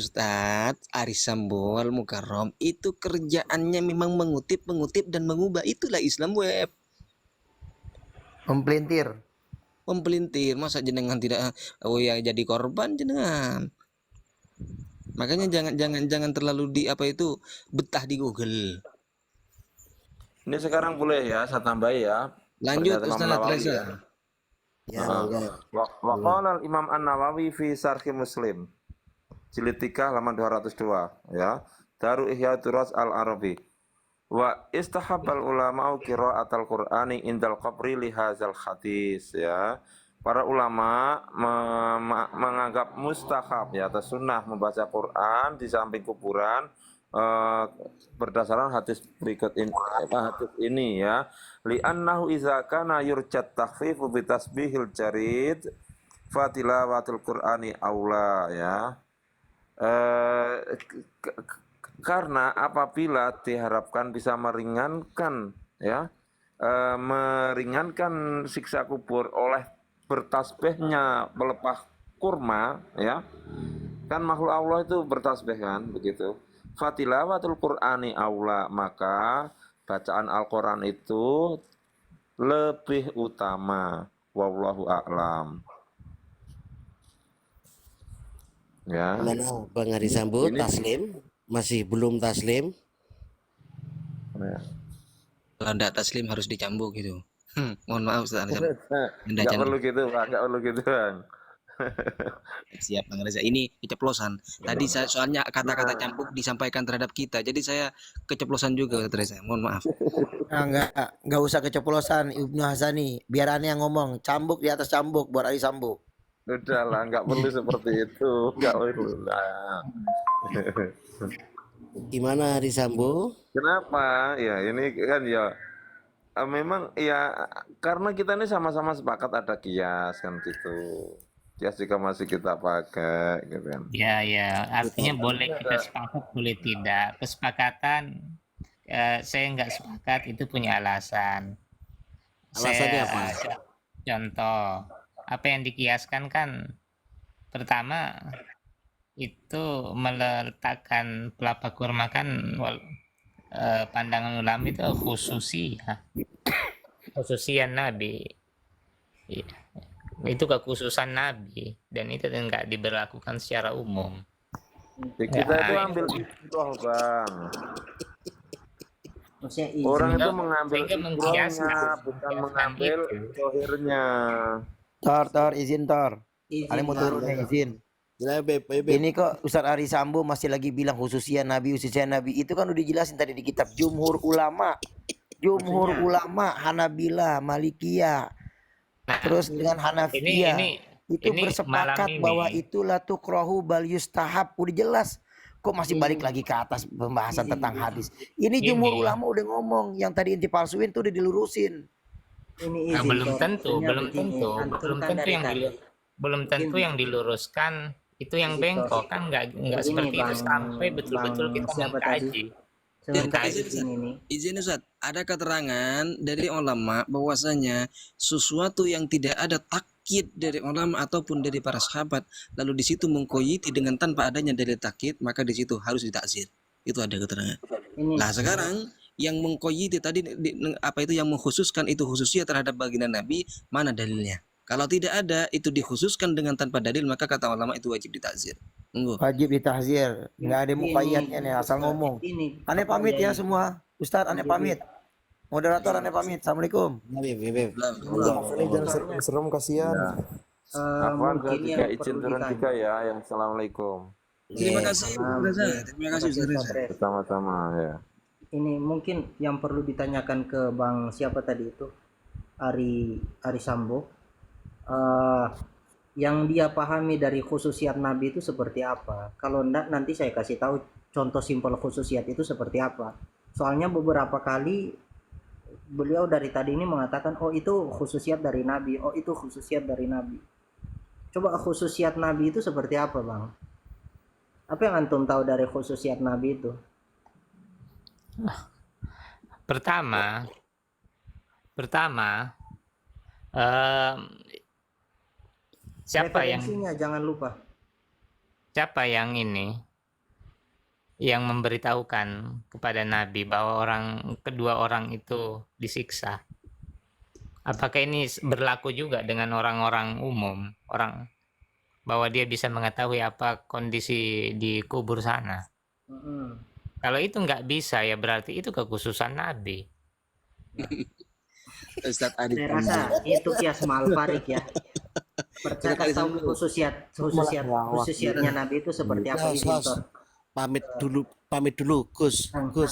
Ustadz Aris Sambo Al Mukarrom itu kerjaannya memang mengutip dan mengubah, itulah Islam web. Mempelintir. Mempelintir, masa jenengan tidak ya jadi korban jenengan. Makanya jangan terlalu betah di Google. Ini sekarang boleh ya, saya tambahi ya. Lanjut Imam Ustadz Nawawi Reza. ya. Ya, monggo. Wa qala Imam An-Nawawi fi Syarh Muslim. Jilid 3 halaman 202 ya. Daru Ihya Turas Al-Arabi. Wa istahabbal ulama'u qira'atal Qur'ani indal qabri li hadzal hadis ya. Para ulama menganggap mustahab ya atau sunnah membaca Quran di samping kuburan berdasarkan hadis berikut ini, hadis ini ya. Li'annahu iza kana yurjat takhfifu bi tasbihil jarid fatilawatul Qur'ani aula ya. Karena apabila diharapkan bisa meringankan ya, meringankan siksa kubur oleh bertasbihnya pelepah kurma ya, kan makhluk Allah itu bertasbih kan begitu. Fatilawatul Qur'ani aula, maka bacaan Al-Quran itu lebih utama. Wallahu a'lam. Ya. Mana Bang Hari Sambo taslim? Masih belum taslim? Ya. Kalau tidak taslim harus dicambuk gitu. Mohon maaf Ustaz Aris Sambo. Nggak perlu gitu Bang, nggak perlu gitu Bang. Siap Bang Reza. Ini keceplosan. Tadi saya soalnya kata-kata cambuk disampaikan terhadap kita. Jadi saya keceplosan juga Ustaz Reza. Mohon maaf. Nah, enggak usah keceplosan Ibnu Hasani. Biar aneh yang ngomong, cambuk di atas cambuk buat Aris Sambo. Udah lah, nggak perlu seperti itu, nggak perlu lah. Gimana Hari Sambo? Kenapa? Ya ini kan ya memang ya karena kita ini sama-sama sepakat ada kias kan gitu. Kias juga masih kita pakai gitu kan. Ya, artinya boleh kita sepakat, boleh tidak. Kesepakatan saya nggak sepakat itu punya alasan. Alasannya apa? Contoh, apa yang dikiaskan kan pertama itu meletakkan pelapa kurma kan pandangan ulama itu khususian Nabi. Itu kekhususan Nabi dan itu enggak diberlakukan secara umum. Kita itu ambil ibroh Bang. Orang itu mengambil ibrohnya, bukan mengambil zohirnya. Tor, izin Tor. Ale mau turun nih, izin. Ini kok Ustaz Aris Sambo masih lagi bilang khususnya Nabi. Itu kan udah dijelasin tadi di kitab Jumhur Ulama. Hanabila, Malikiyah. Terus dengan Hanafiyah itu bersepakat bahwa itulah tukrahu bal yustahab. Udah jelas. Kok masih balik lagi ke atas pembahasan tentang hadis. Ini Jumhur Ulama udah ngomong, yang tadi inti palsuin tuh udah dilurusin. Nah, belum tentu yang diluruskan itu yang bengkok kan, nggak seperti itu sampai betul-betul kita mengkaji. Izin Ustaz, ada keterangan dari ulama bahwasanya sesuatu yang tidak ada takyid dari ulama ataupun dari para sahabat, lalu di situ mengkoyiti dengan tanpa adanya dalil takyid, maka di situ harus ditakzir. Itu ada keterangan. Nah sekarang yang mengkoyiti tadi yang mengkhususkan itu khususnya terhadap baginda Nabi, mana dalilnya? Kalau tidak ada itu dikhususkan dengan tanpa dalil, maka kata ulama itu wajib ditakzir. Wajib ditahzir, nggak ada muqayyadnya nih, asal ngomong. Aneh pamit ya semua, Ustadz aneh pamit, moderator aneh pamit, assalamualaikum. Jangan serem kasihan. Apaan juga izin turun juga ya. Assalamualaikum. Terima kasih Ustaz. Sama-sama ya. Ini mungkin yang perlu ditanyakan ke Bang siapa tadi itu, Ari Sambo. Yang dia pahami dari khususiat Nabi itu seperti apa? Kalau enggak nanti saya kasih tahu contoh simpel khususiat itu seperti apa. Soalnya beberapa kali beliau dari tadi ini mengatakan oh itu khususiat dari Nabi, oh itu khususiat dari Nabi. Coba khususiat Nabi itu seperti apa Bang? Apa yang antum tahu dari khususiat Nabi itu? Pertama siapa yang jangan lupa. Siapa yang ini? yang memberitahukan kepada Nabi bahwa kedua orang itu disiksa. Apakah ini berlaku juga dengan orang-orang umum, bahwa dia bisa mengetahui apa kondisi di kubur sana? Kalau itu nggak bisa, ya berarti itu kekhususan Nabi. Ustaz Adi Saya rasa itu kias malfarik ya. Percaya tahu khususiyatnya Nabi itu seperti apa Sos, itu? sos. Pamit dulu Gus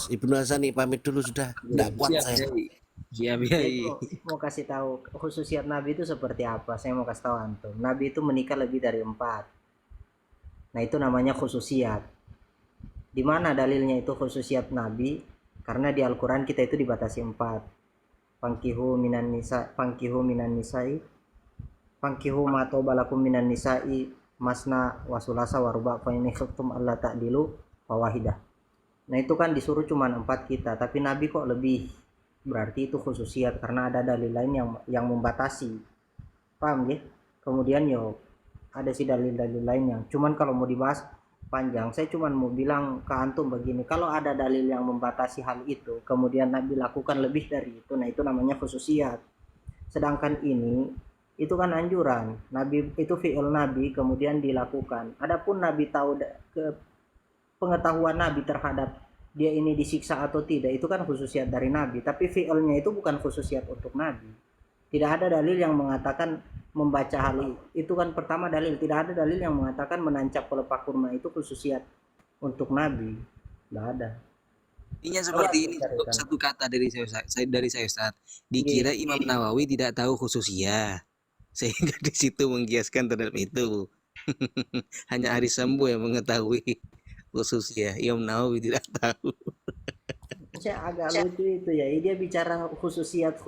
Ibnu Hasani, pamit dulu sudah tidak kuat siap, saya. siap, Saya mau kasih tahu khususiyat Nabi itu seperti apa. Saya mau kasih tahu antum. Nabi itu menikah lebih dari 4. Nah itu namanya khususiyat. Di mana dalilnya itu khususiyat Nabi? Karena di Al-Quran kita itu dibatasi 4. Fankihu minan nisa'i Fankihu ma balakum minan nisa'i masna wasulasa waruba fa in khiftum alla ta'dilu fawahidah. Nah itu kan disuruh cuma 4 kita, tapi Nabi kok lebih. Berarti itu khususiat karena ada dalil lain yang membatasi. Paham ya? Kemudian ada sih dalil-dalil lain yang cuman kalau mau dibahas panjang. Saya cuman mau bilang ke antum begini, kalau ada dalil yang membatasi hal itu, kemudian Nabi lakukan lebih dari itu, nah itu namanya khususiat. Sedangkan ini itu kan anjuran. Nabi itu fi'il Nabi kemudian dilakukan. Adapun Nabi tahu pengetahuan Nabi terhadap dia ini disiksa atau tidak, itu kan khususiat dari Nabi, tapi fi'ilnya itu bukan khususiat untuk Nabi. Tidak ada dalil yang mengatakan membaca hal itu kan pertama dalil, tidak ada dalil yang mengatakan menancap pelepah kurma itu khususiat untuk Nabi. Tidak ada. Intinya seperti ini, satu kata dari saya Ustaz. Dikira Imam Nawawi tidak tahu khususiyah, sehingga di situ menggiaskan terhadap itu. Hanya Aris Sambo yang mengetahui khususiyah, Imam Nawawi tidak tahu. Saya agak lucu itu ya, dia bicara khususiat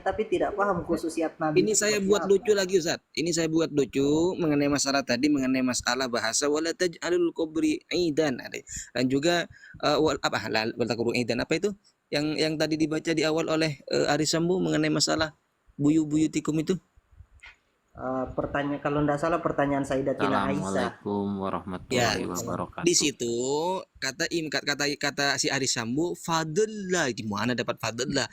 tapi tidak paham khususiat Nabi. Ini saya buat lucu lagi Ustaz. Ini saya buat lucu mengenai masalah tadi, mengenai masalah bahasa wala taj'alul qabri aidan. Dan juga wala qabri aidan apa itu? Yang tadi dibaca di awal oleh Aris Sambu mengenai masalah buyutikum itu. Pertanyaan kalau tidak salah pertanyaan Sayyidatina Aisyah. Assalamualaikum warahmatullahi wabarakatuh. Di situ kata si Aris Sambu fadllah, di mana dapat fadllah?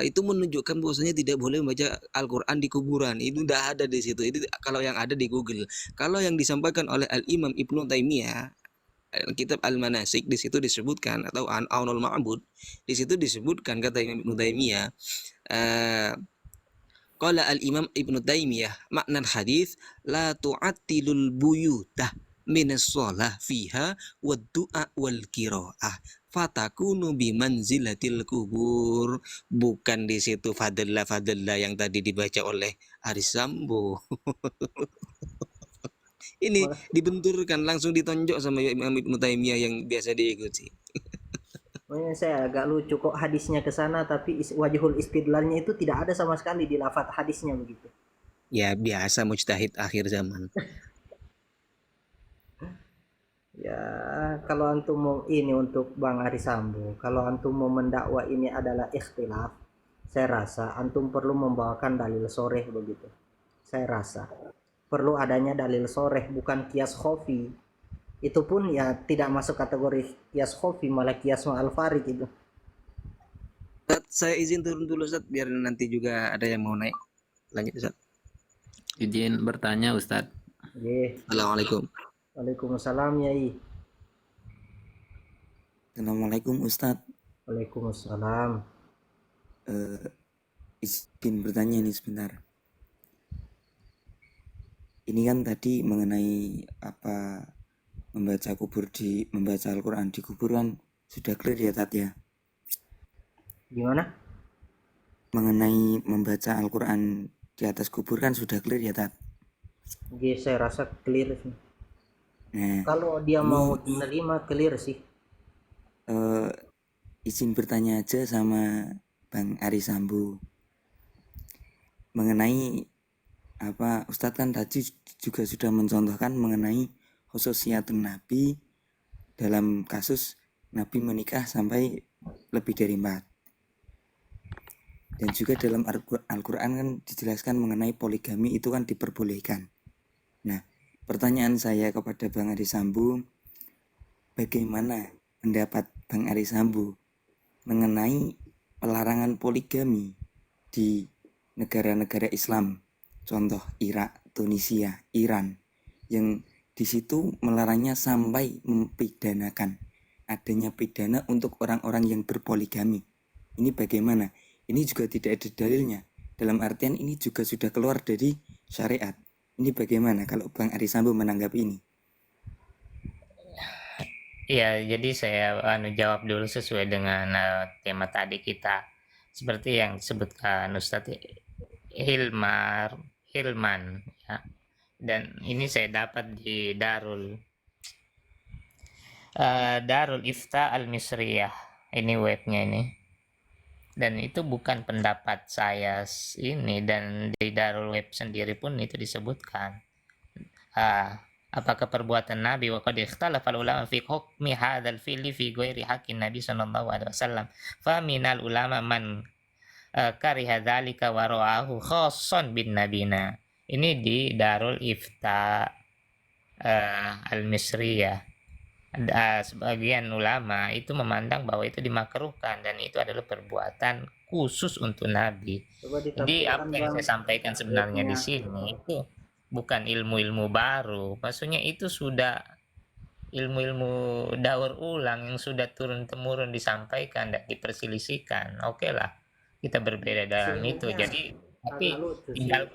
Itu menunjukkan bahwasanya tidak boleh membaca Al-Qur'an di kuburan. Itu tidak ada di situ. Itu kalau yang ada di Google. Kalau yang disampaikan oleh Al-Imam Ibnu Taimiyah kitab Al-Manasik, di situ disebutkan, atau Aunul Ma'bud, di situ disebutkan kata Imam Ibnu Taimiyah, qala al-Imam Ibnu Taimiyah makna hadis la tu'attilul buyutah minas shalah fiha wad du'a wal qiraah fatakunu bimanzilatil kubur. Bukan di situ fadillah yang tadi dibaca oleh Aris Sambo. Ini dibenturkan, langsung ditonjok sama Imam Ibnu Taimiyah yang biasa diikuti. Saya agak lucu kok hadisnya ke sana, tapi wajhul istidlalnya itu tidak ada sama sekali di lafaz hadisnya begitu. Ya biasa mujtahid akhir zaman. Ya kalau antum mau ini untuk Bang Aris Sambo, kalau antum mau mendakwa ini adalah ikhtilaf, saya rasa antum perlu membawakan dalil soreh begitu. Saya rasa perlu adanya dalil soreh, bukan kias khofi. Itu pun ya tidak masuk kategori kias khofi, malah kias ma'al-farid itu. Ustaz, saya izin turun dulu Ustaz, biar nanti juga ada yang mau naik. Lanjut Ustaz. Izin bertanya Ustaz. Assalamualaikum. Waalaikumsalam Yai. Assalamualaikum Ustaz. Waalaikumsalam. Izin bertanya nih sebentar. Ini kan tadi mengenai apa membaca Al-Quran di kubur kan sudah clear ya Tat ya. Gimana? Mengenai membaca Al-Quran di atas kubur kan sudah clear ya Tat. Saya rasa clear sih. Nah, kalau dia mau menerima clear sih. Izin bertanya aja sama Bang Aris Sambu mengenai apa Ustadz kan tadi juga sudah mencontohkan mengenai khususiyatun Nabi dalam kasus Nabi menikah sampai lebih dari 4. Dan juga dalam Al-Quran kan dijelaskan mengenai poligami itu kan diperbolehkan. Nah, pertanyaan saya kepada Bang Aris Sambu, bagaimana pendapat Bang Ari Sambo mengenai pelarangan poligami di negara-negara Islam, contoh Irak, Tunisia, Iran, yang di situ melarangnya sampai mempidanakan adanya pidana untuk orang-orang yang berpoligami. Ini bagaimana? Ini juga tidak ada dalilnya. Dalam artian ini juga sudah keluar dari syariat. Ini bagaimana kalau Bang Ari Sambo menanggapi ini? Ya, jadi saya jawab dulu sesuai dengan tema tadi kita. Seperti yang disebutkan Ustadz Hilman, ya. Dan ini saya dapat di Darul Ifta Al-Misriyah. Ini webnya ini. Dan itu bukan pendapat saya ini, dan di Darul Web sendiri pun itu disebutkan. Apakah perbuatan Nabi wa qad ikhtalafa ulama fi hukmi hadzal fi'li fi ghairi haqqin Nabi sallallahu alaihi wasallam. Fa minal ulama man kariha dzalika wa ra'ahu khassan bin nabina. Ini di Darul Ifta Al-Misriyah. Sebagian ulama itu memandang bahwa itu dimakruhkan dan itu adalah perbuatan khusus untuk Nabi. Jadi apa yang saya sampaikan sebenarnya di sini itu bukan ilmu-ilmu baru, maksudnya itu sudah ilmu-ilmu daur ulang yang sudah turun-temurun disampaikan dan diperselisihkan. Oke lah, kita berbeda dalam itu. Jadi tapi tinggal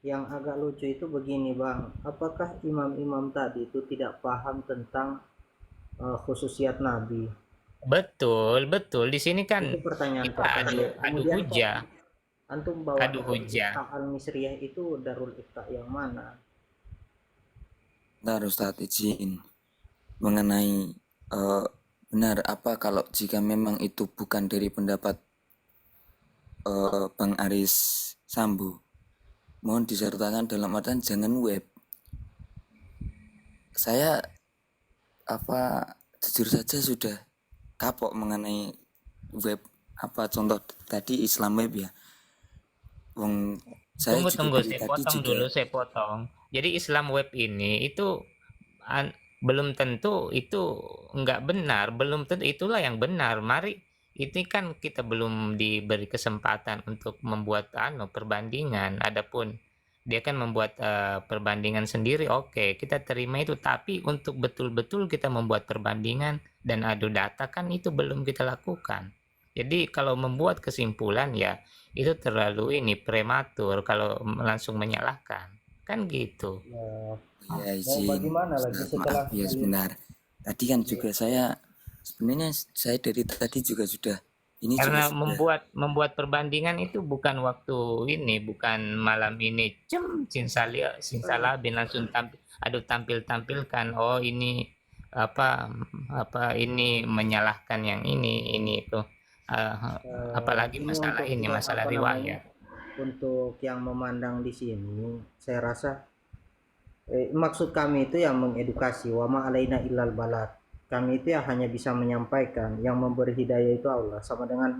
yang agak lucu itu begini Bang, apakah imam-imam tadi itu tidak paham tentang khususiat Nabi? betul di sini kan Itu pertanyaan kita pertama. adu hujah. Antum bawa Adu hujah. Al-Misriyah itu Darul Ifta yang mana? Bentar Ustadz izin mengenai benar apa kalau jika memang itu bukan dari pendapat Bang Aris Sambo, mohon disertakan dalam artian jangan web. Saya jujur saja sudah kapok mengenai web, contoh tadi Islam web ya. Saya Tunggu, saya potong. Jadi Islam web ini itu belum tentu itu enggak benar, belum tentu itulah yang benar. Mari, ini kan kita belum diberi kesempatan untuk membuat perbandingan. Adapun dia kan membuat perbandingan sendiri, oke, kita terima itu. Tapi untuk betul-betul kita membuat perbandingan dan adu data kan itu belum kita lakukan. Jadi kalau membuat kesimpulan ya itu terlalu prematur kalau langsung menyalahkan. Kan gitu. Ya izin. Maaf ya sebentar. Tadi kan juga saya dari tadi juga sudah ini karena juga membuat perbandingan itu bukan bukan malam ini simsalabim langsung tampilkan ini ini menyalahkan yang ini itu apalagi masalah riwayat. Untuk yang memandang di sini saya rasa maksud kami itu yang mengedukasi, wa ma alaina illal balad. Kami itu hanya bisa menyampaikan, yang memberi hidayah itu Allah. Sama dengan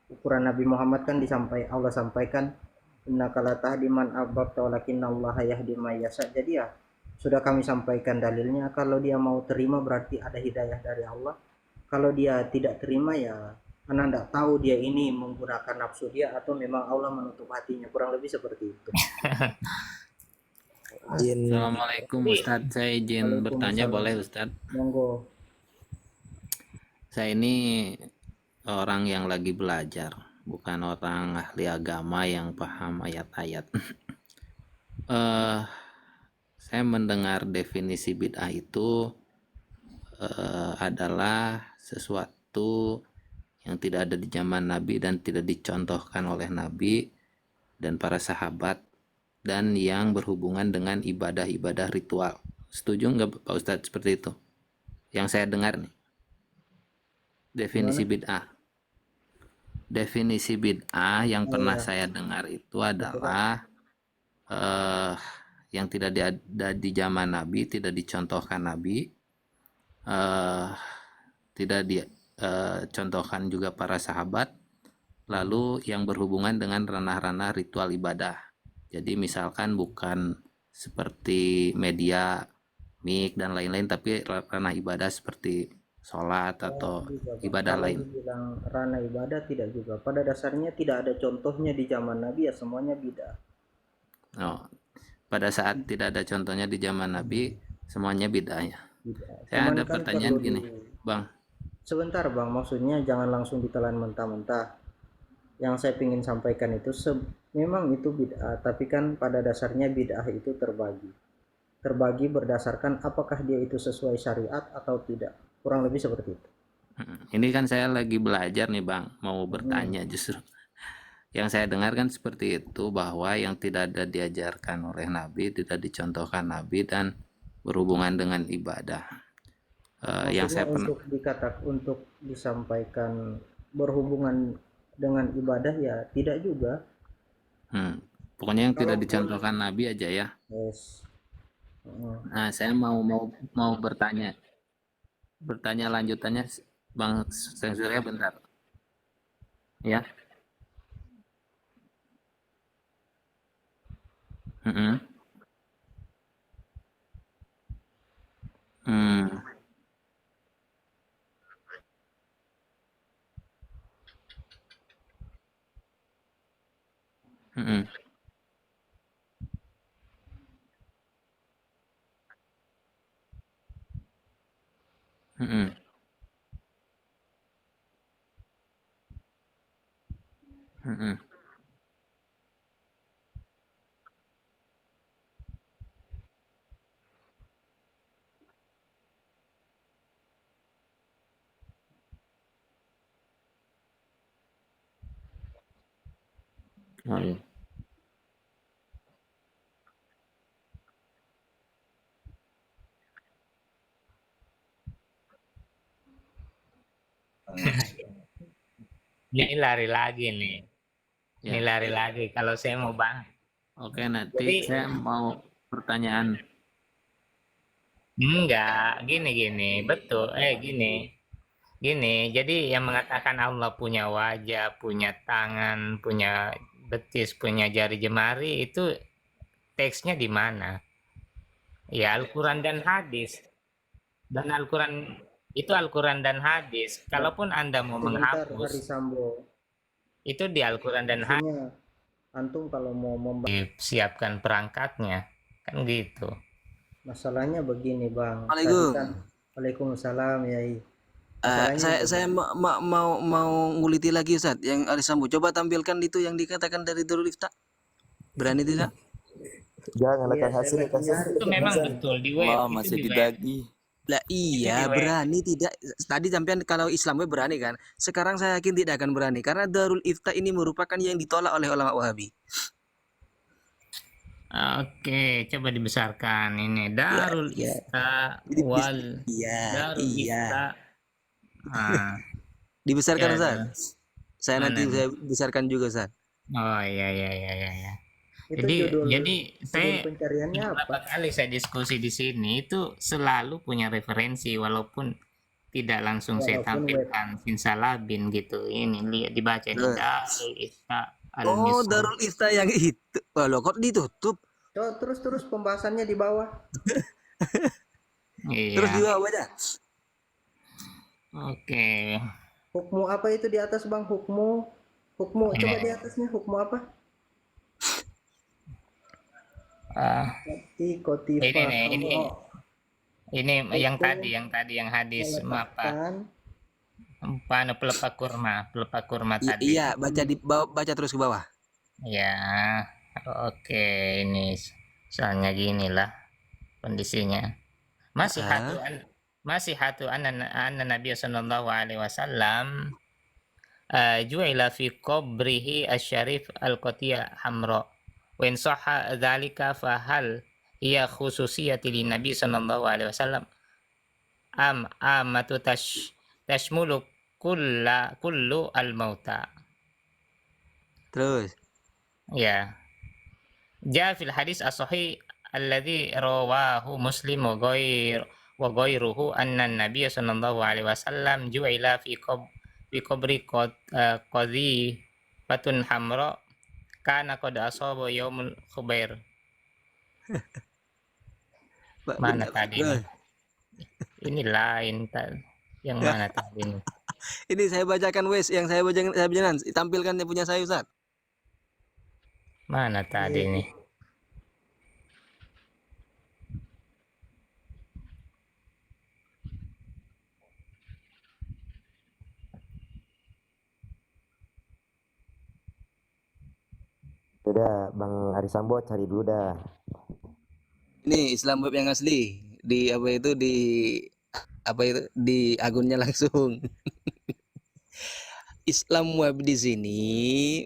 ukuran Nabi Muhammad kan Allah sampaikan innaka la tahdi man ahbabta walakinallaha yahdi may yasha. Jadi ya sudah kami sampaikan dalilnya. Kalau dia mau terima berarti ada hidayah dari Allah. Kalau dia tidak terima ya Anda tidak tahu dia ini menggunakan nafsu dia atau memang Allah menutup hatinya. Kurang lebih seperti itu. Assalamualaikum Ustadz, saya izin bertanya boleh Ustadz? Monggo. Saya ini orang yang lagi belajar, bukan orang ahli agama yang paham ayat-ayat. Saya mendengar definisi bid'ah itu adalah sesuatu yang tidak ada di zaman Nabi dan tidak dicontohkan oleh Nabi dan para sahabat, dan yang berhubungan dengan ibadah-ibadah ritual. Setuju nggak Pak Ustadz seperti itu? Yang saya dengar nih. Definisi bid'ah. Definisi bid'ah yang pernah saya dengar itu adalah yang tidak ada di zaman Nabi, tidak dicontohkan Nabi, tidak dicontohkan juga para sahabat, lalu yang berhubungan dengan ranah-ranah ritual ibadah. Jadi misalkan bukan seperti media polemik dan lain-lain, tapi ranah ibadah seperti sholat atau Juga, Bang. ibadah Kalau lain. dibilang ranah ibadah tidak juga. Pada dasarnya tidak ada contohnya di zaman Nabi, ya semuanya bid'ah. Oh, pada saat tidak ada contohnya di zaman Nabi, semuanya bid'ahnya. Bid'ah. Saya Cuman ada kan pertanyaan perlu gini, Bang. sebentar Bang, maksudnya jangan langsung ditelan mentah-mentah. Yang saya ingin sampaikan itu memang itu bid'ah, tapi kan pada dasarnya bid'ah itu terbagi berdasarkan apakah dia itu sesuai syariat atau tidak, kurang lebih seperti itu. Ini kan saya lagi belajar nih Bang, mau bertanya justru. Yang saya dengar kan seperti itu, bahwa yang tidak ada diajarkan oleh Nabi, tidak dicontohkan Nabi, dan berhubungan dengan ibadah. Yang saya Maksudnya untuk disampaikan berhubungan dengan ibadah, ya tidak juga. Pokoknya yang tidak Kalau dicontohkan Nabi aja ya. yes. Nah, saya mau bertanya lanjutannya, Bang Surya, bentar. Ya. Hmm. Hmm. Hmm. Hmm. Oh, iya. Ini lari lagi nih. Ini Ya. lari lagi. Kalau saya mau Bang. Oke, nanti Jadi saya mau pertanyaan. enggak, gini, betul. Gini. Jadi yang mengatakan Allah punya wajah, punya tangan, punya betis, punya jari jemari, itu teksnya di mana? Ya Al-Quran dan hadis. Dan Al-Quran itu Al-Quran dan hadis. Kalaupun Anda mau Sebentar Hari menghapus, Sambo, itu di Al-Quran dan hadis. maksudnya antum kalau mau Disiapkan perangkatnya, kan gitu. masalahnya begini Bang. Tadi Assalamualaikum. kan Waalaikumsalam Yai. Saya mau nguliti lagi Ustaz yang Ali Sambu. Coba tampilkan itu yang dikatakan dari Darul Ifta. Berani tidak? Jangan Iya, akan hasil saya lagi nyari. Itu memang betul di web. Wah, Itu masih di web. dibagi. Lah iya, di web. berani tidak? Tadi sampean kalau Islamnya berani kan. Sekarang saya yakin tidak akan berani karena Darul Ifta ini merupakan yang ditolak oleh ulama Wahabi. Oke, coba dibesarkan ini Darul Ya. Ifta Jadi, wal Iya, Darul iya. Ifta. Ah, Dibesarkan ya, Ustaz. Saya mana nanti nih? saya besarkan juga Ustaz. Oh iya. Itu Jadi saya pencariannya apa? beberapa kali saya diskusi di sini itu selalu punya referensi walaupun tidak langsung saya Walaupun tampilkan Sinsalabin gitu. Ini lihat dibaca ini Darul Ifta Oh, Al-Misri. Darul Ifta yang itu. Loh, kok ditutup? Terus pembahasannya di bawah. Iya. Terus juga baca. Oke. Hukmu apa itu di atas Bang? Hukmu coba di atasnya hukmu apa? Ini yang tadi yang hadis apa? Pelepah kurma tadi. Iya, baca terus ke bawah. Ya, oke, ini soalnya gini lah kondisinya. Masih hatu anna Nabi sallallahu alaihi wasallam ju'ila fi qabrihi asy-syarif al-qatiya hamra. Wa in sahha dzalika fa hal hiya khususiyati lin Nabi sallallahu alaihi wasallam am amatu tashmulu kullu al-mauta. Terus. Ya. Ja fil hadis as-sahih alladhi rawahu Muslim wa ghairuhu anna an-nabiy sallallahu alaihi wasallam ju'ila fi qabri qadhifatun hamra kana qad asaba yaumul khubair. Pak bin Mana tadi ini? Abdul. Ini lain yang mana tadi ini? Ini saya bacakan wes, yang saya bacakan, tampilkan yang punya saya Ustaz. Mana tadi ini? Udah, Bang Arisambo cari dulu dah. Ini Islam Web yang asli di apa itu di akunnya langsung. Islam Web di sini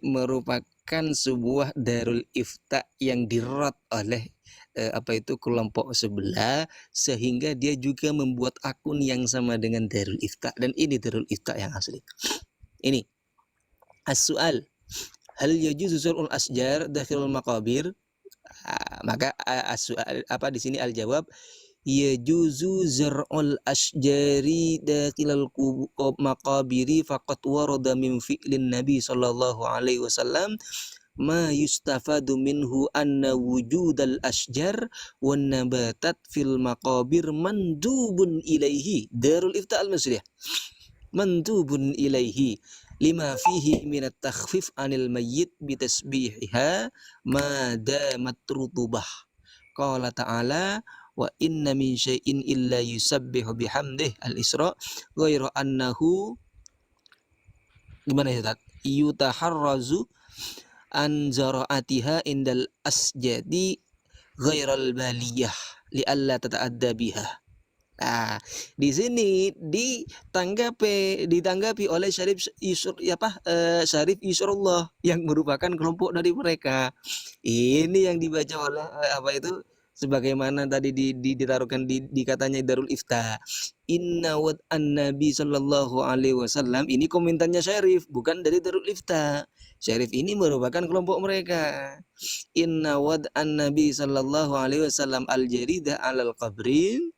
merupakan sebuah darul ifta yang dirot oleh kelompok sebelah, sehingga dia juga membuat akun yang sama dengan darul ifta, dan ini darul ifta yang asli. Ini as-su'al, hal yajuzu zur'ul asjar dakhilul maqabir? Maka as-su'al di sini al-jawab, yajuzu zar'ul asjari dakhilal maqabiri faqat warada min fi'lin nabi sallallahu alaihi wasallam ma yustafadu minhu anna wujudal asjar wan nabatat fil maqabir mandubun ilaihi. Darul Ifta al-Misriyah, mandubun ilaihi lima fihi minat takhfif anil mayyit bitasbihiha ma damat rutubah. Qala ta'ala wa inna min syai'in illa yusabbihu bihamdih, al-Isra, ghairu annahu gimana ya Ustaz? Yutaharrazu an zara'atiha indal asjadi ghairal baliyah li'alla tata'adda biha. Nah, di sini ditanggapi oleh Syarif Yusrullah yang merupakan kelompok dari mereka. Ini yang dibaca oleh sebagaimana tadi ditaruhkan di katanya Darul Ifta. Inna wad an-nabi sallallahu alaihi wasallam, ini komentarnya Syarif, bukan dari Darul Ifta. Syarif ini merupakan kelompok mereka. Inna wad an-nabi sallallahu alaihi wasallam al-jarida alal qabrin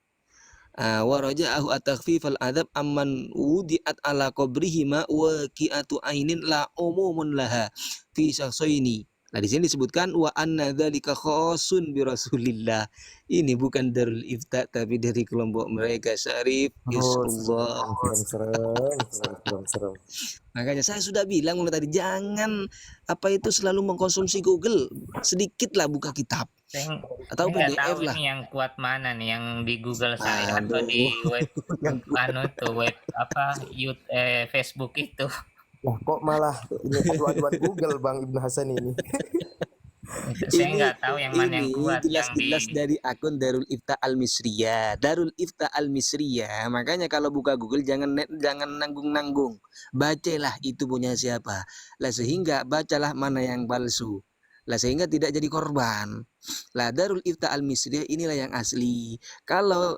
wa raja'ahu at-takhfif al-adab amman wudi'at ala qabrihi ma waqi'atu ainin la umumun laha fi syakhsaini. Nah, di sini disebutkan wa anna dzalika khasun bi Rasulillah. Ini bukan Darul Ifta tapi dari kelompok mereka, Syarif Yusrullah. Serem. Makanya saya sudah bilang mulai tadi, jangan selalu mengkonsumsi Google, sedikitlah buka kitab atau PDF lah. Ini yang kuat mana nih, yang di Google saya atau di web web Facebook itu. Lah kok malah ini adu-aduan Google Bang Ibnu Hasan ini. Saya nggak tahu yang mana yang kuat. Jelas-jelas dari akun Darul Ifta Al-Misriyah. Darul Ifta Al-Misriyah. Makanya kalau buka Google jangan nanggung-nanggung. Bacalah itu punya siapa. Lah sehingga bacalah mana yang palsu. Lah sehingga tidak jadi korban. Lah Darul Ifta Al-Misriyah inilah yang asli. Kalau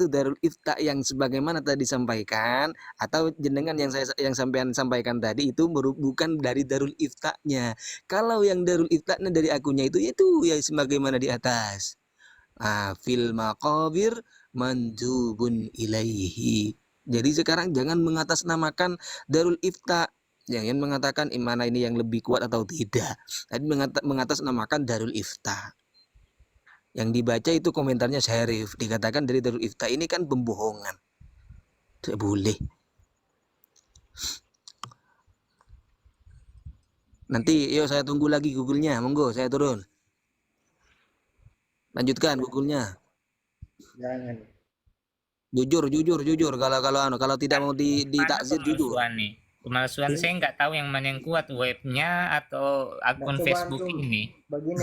Darul Ifta yang sebagaimana tadi disampaikan atau jenengan yang sampean sampaikan tadi itu bukan dari Darul Ifta-nya. Kalau yang Darul Ifta-nya dari akunnya itu ya sebagaimana di atas. Fil maqabir mandubun ilaihi. Jadi sekarang jangan mengatasnamakan Darul Ifta. Jangan mengatakan mana ini yang lebih kuat atau tidak. Tadi mengatasnamakan Darul Ifta. Yang dibaca itu komentarnya Syarif. Dikatakan dari Darul Ifta, ini kan pembohongan. Tidak boleh. Nanti yuk saya tunggu lagi Google-nya. Monggo saya turun. Lanjutkan Google-nya. Jangan. Jujur. Kalau tidak mau ditakzir jujur. Pemalsuan saya nggak tahu yang mana yang kuat, webnya atau akun Facebook ini. Begini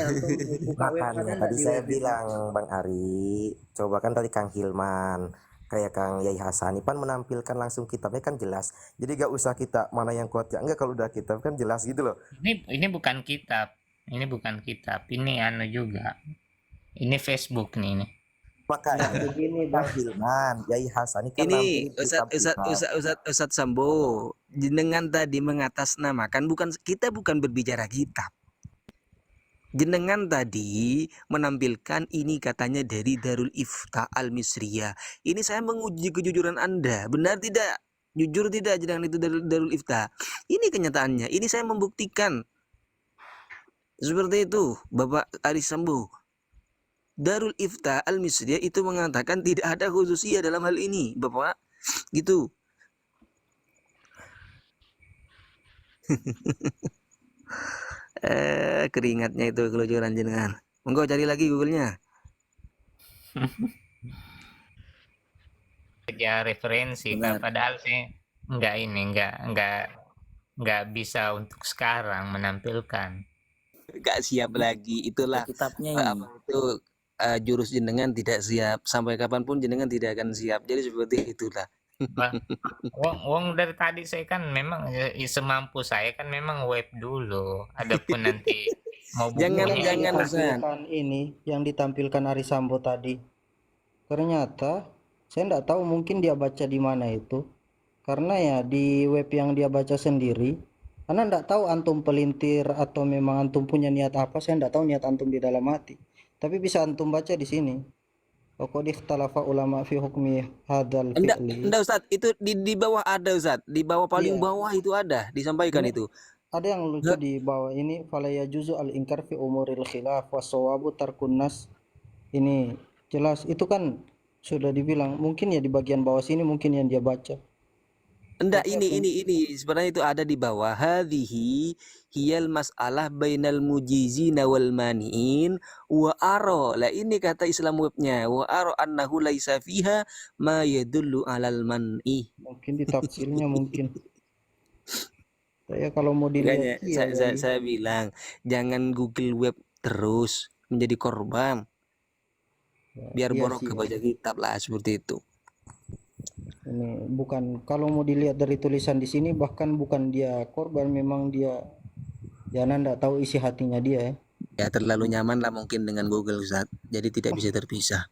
Makanya tadi saya bilang Bang Ari, coba kan tadi Kang Hilman, kayak Kang Yai Hasani pan menampilkan langsung kitabnya kan jelas. Jadi gak usah kita mana yang kuat ya enggak, kalau udah kitab kan jelas gitu loh. Ini bukan kitab. Ini juga. Ini Facebook nih ini. Makanya begini Bang Hilman, Yai Hasani kan ini Ustaz Sambo, jenengan tadi mengatasnamakan, bukan berbicara kitab. Jenengan tadi menampilkan ini katanya dari Darul Ifta Al-Misriyah. Ini saya menguji kejujuran Anda. Benar tidak? Jujur tidak jenengan itu Darul Ifta? Ini kenyataannya. Ini saya membuktikan. Seperti itu, Bapak Aris Sambo. Darul Ifta Al-Misriyah itu mengatakan tidak ada khususiyah dalam hal ini, Bapak. Gitu. Keringatnya itu kelucuran jenengan. Monggo cari lagi Google-nya. Ya referensi Benar. padahal sih nggak bisa untuk sekarang menampilkan. Gak siap lagi, itulah Kitabnya ini. jurus jenengan tidak siap, sampai kapanpun jenengan tidak akan siap, jadi seperti itulah. Wong dari tadi saya kan memang semampu saya kan memang web dulu. Adapun nanti mau Jangan bukunya jangan Ustaz. Ditampilkan ini yang ditampilkan Ari Sambo tadi. Ternyata saya nggak tahu, mungkin dia baca di mana itu. Karena ya di web yang dia baca sendiri, karena nggak tahu antum pelintir atau memang antum punya niat apa, saya nggak tahu niat antum di dalam hati. Tapi bisa antum baca di sini. Qad ikhtalafa ulama fi hukmi hadzal fi'li. Enggak Ustaz, itu di bawah ada Ustaz, di bawah paling Iya. bawah itu ada disampaikan Ini itu. ada yang lucu di bawah ini, fala yajuzu al inkar fi umuril khilaf wa sawabu tarkun nas. Ini jelas itu kan sudah dibilang, mungkin ya di bagian bawah sini mungkin yang dia baca. Enggak, Tapi ini sebenarnya itu ada di bawah. Hadhihi hiyal mas'alah bainal mujizina wal mani'in wa ara. Lah ini kata Islam webnya, wa ara annahu laisa fiha ma yadullu alal man'i. mungkin di tafsirnya mungkin. Saya kalau mau dilihat Makanya saya bilang jangan Google web terus menjadi korban. Biar iya borok sih. ke baca kitab lah, seperti itu. Ini bukan, kalau mau dilihat dari tulisan di sini, bahkan bukan dia korban, memang dia ya Anda tahu isi hatinya dia ya. Ya terlalu nyaman lah mungkin dengan Google Ustaz. Jadi tidak bisa terpisah.